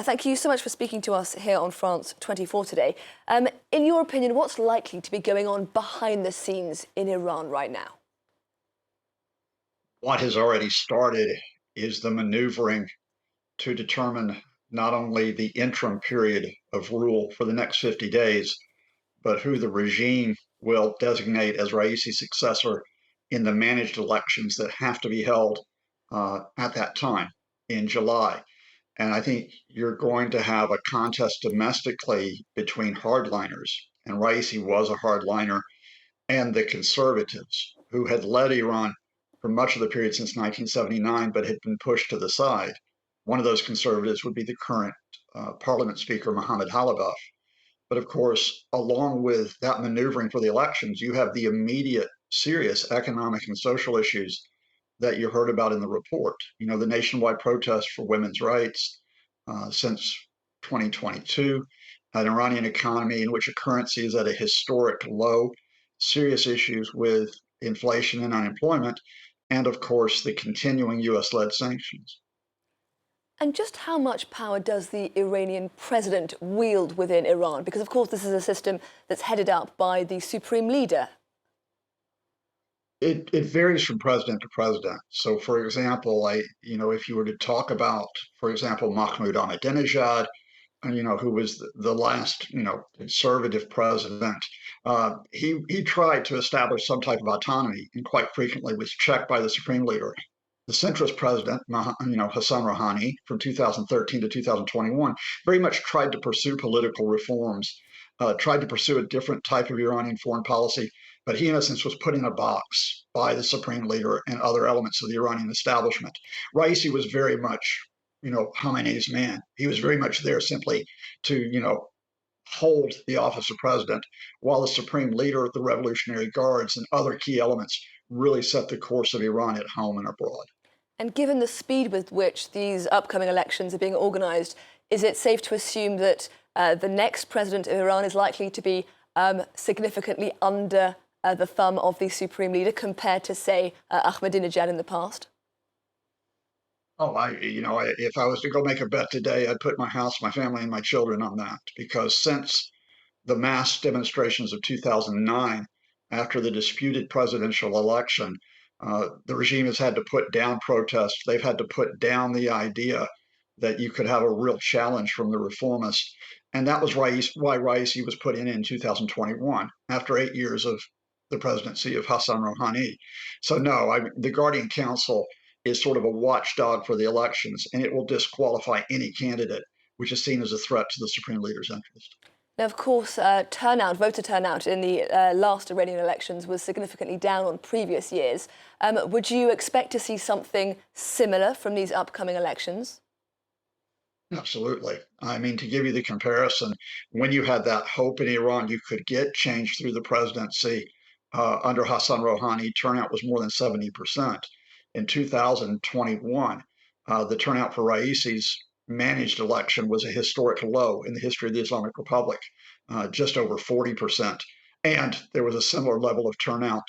Thank you so much for speaking to us here on France 24 today. In your opinion, what's likely to be going on behind the scenes in Iran right now? What has already started is the maneuvering to determine not only the interim period of rule for the next 50 days, but who the regime will designate as Raisi's successor in the managed elections that have to be held at that time in July. And I think you're going to have a contest domestically between hardliners, and Raisi was a hardliner, and the conservatives who had led Iran for much of the period since 1979, but had been pushed to the side. One of those conservatives would be the current parliament speaker, Mohammed Halabaf. But of course, along with that maneuvering for the elections, you have the immediate serious economic and social issues that you heard about in the report. You know, the nationwide protest for women's rights since 2022, an Iranian economy in which a currency is at a historic low, serious issues with inflation and unemployment, and of course, the continuing US-led sanctions. And just how much power does the Iranian president wield within Iran? Because, of course, this is a system that's headed up by the supreme leader. It varies from president to president. So, for example, if you were to talk about, for example, Mahmoud Ahmadinejad, who was the last, conservative president, he tried to establish some type of autonomy, and quite frequently was checked by the supreme leader. The centrist president, Hassan Rouhani, from 2013 to 2021, very much tried to pursue political reforms, tried to pursue a different type of Iranian foreign policy, but he, in essence, was put in a box by the supreme leader and other elements of the Iranian establishment. Raisi was very much, Khamenei's man. He was very much there simply to, hold the office of president, while the supreme leader, the Revolutionary Guards, and other key elements really set the course of Iran at home and abroad. And given the speed with which these upcoming elections are being organised, is it safe to assume that the next president of Iran is likely to be significantly under the thumb of the supreme leader compared to, say, Ahmadinejad in the past? Oh, if I was to go make a bet today, I'd put my house, my family, and my children on that, because since the mass demonstrations of 2009, after the disputed presidential election, the regime has had to put down protests. They've had to put down the idea that you could have a real challenge from the reformists. And that was why Raisi was put in 2021, after 8 years of the presidency of Hassan Rouhani. So no, the Guardian Council is sort of a watchdog for the elections, and it will disqualify any candidate which is seen as a threat to the supreme leader's interest. Now, of course, voter turnout in the last Iranian elections was significantly down on previous years. Would you expect to see something similar from these upcoming elections? Absolutely. I mean, to give you the comparison, when you had that hope in Iran you could get change through the presidency under Hassan Rouhani, turnout was more than 70%. In 2021, the turnout for Raisi's managed election was a historic low in the history of the Islamic Republic, just over 40%. And there was a similar level of turnout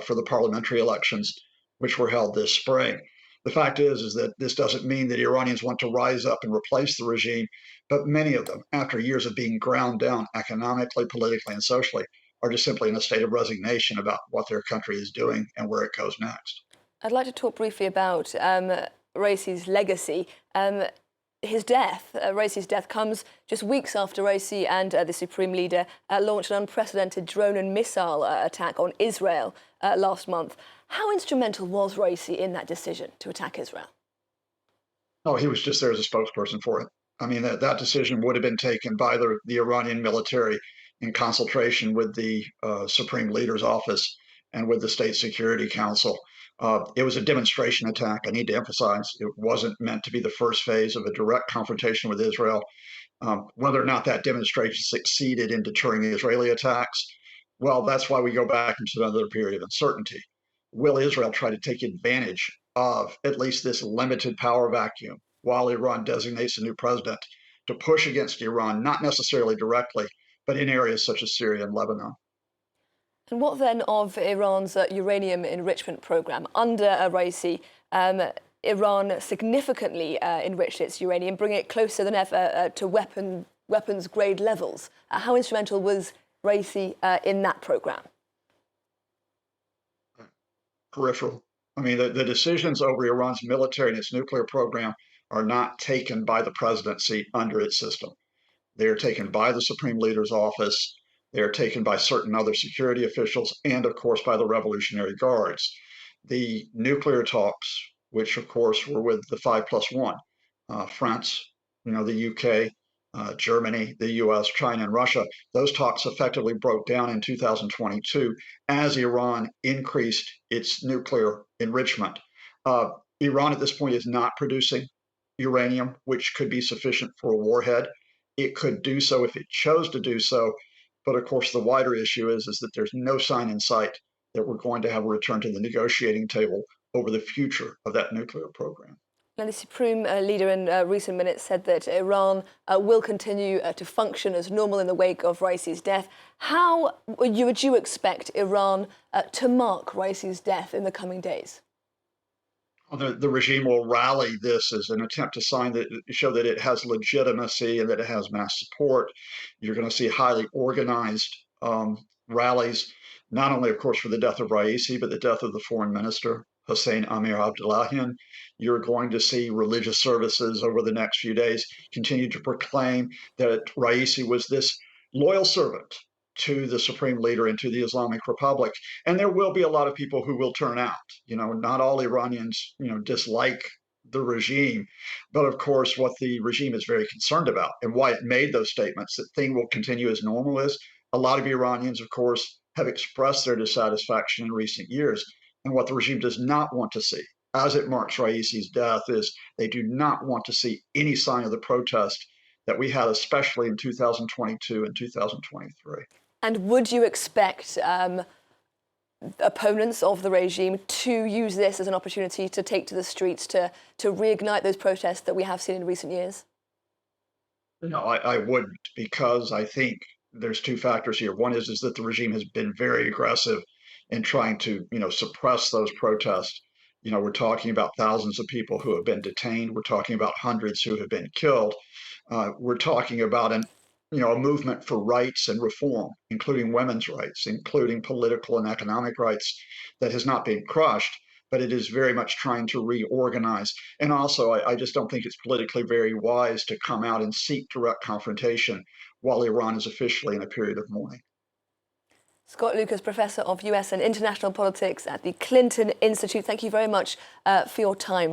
for the parliamentary elections, which were held this spring. The fact is that this doesn't mean that Iranians want to rise up and replace the regime, but many of them, after years of being ground down economically, politically, and socially, are just simply in a state of resignation about what their country is doing and where it goes next. I'd like to talk briefly about Raisi's legacy. Raisi's death comes just weeks after Raisi and the supreme leader launched an unprecedented drone and missile attack on Israel last month. How instrumental was Raisi in that decision to attack Israel? Oh, he was just there as a spokesperson for it. I mean, that decision would have been taken by the Iranian military in consultation with the supreme leader's office and with the State Security Council. It was a demonstration attack. I need to emphasize it wasn't meant to be the first phase of a direct confrontation with Israel. Whether or not that demonstration succeeded in deterring the Israeli attacks, well, that's why we go back into another period of uncertainty. Will Israel try to take advantage of at least this limited power vacuum while Iran designates a new president to push against Iran, not necessarily directly, but in areas such as Syria and Lebanon? And what then of Iran's uranium enrichment program under Raisi? Iran significantly enrich its uranium, bring it closer than ever to weapons grade levels. How instrumental was Raisi in that program? Peripheral. I mean, the decisions over Iran's military and its nuclear program are not taken by the presidency under its system. They are taken by the Supreme Leader's office. They are taken by certain other security officials and, of course, by the Revolutionary Guards. The nuclear talks, which, of course, were with the 5+1, France, the UK, Germany, the US, China, and Russia, those talks effectively broke down in 2022 as Iran increased its nuclear enrichment. Uh, Iran at this point is not producing uranium, which could be sufficient for a warhead. It could do so if it chose to do so. But of course, the wider issue is that there's no sign in sight that we're going to have a return to the negotiating table over the future of that nuclear program. Now, the Supreme Leader in recent minutes said that Iran will continue to function as normal in the wake of Raisi's death. How would you expect Iran to mark Raisi's death in the coming days? The regime will rally this as an attempt to show that it has legitimacy and that it has mass support. You're going to see highly organized rallies, not only, of course, for the death of Raisi, but the death of the foreign minister, Hossein Amir Abdullahian. You're going to see religious services over the next few days continue to proclaim that Raisi was this loyal servant to the Supreme Leader and to the Islamic Republic. And there will be a lot of people who will turn out. Not all Iranians, dislike the regime. But of course, what the regime is very concerned about and why it made those statements that things will continue as normal is a lot of Iranians, of course, have expressed their dissatisfaction in recent years. And what the regime does not want to see as it marks Raisi's death is they do not want to see any sign of the protest that we had, especially in 2022 and 2023. And would you expect opponents of the regime to use this as an opportunity to take to the streets to reignite those protests that we have seen in recent years? No, I wouldn't, because I think there's two factors here. One is that the regime has been very aggressive in trying to, suppress those protests. We're talking about thousands of people who have been detained. We're talking about hundreds who have been killed. We're talking about a movement for rights and reform, including women's rights, including political and economic rights, that has not been crushed, but it is very much trying to reorganize. And also, I just don't think it's politically very wise to come out and seek direct confrontation while Iran is officially in a period of mourning. Scott Lucas, Professor of US and International Politics at the Clinton Institute, thank you very much for your time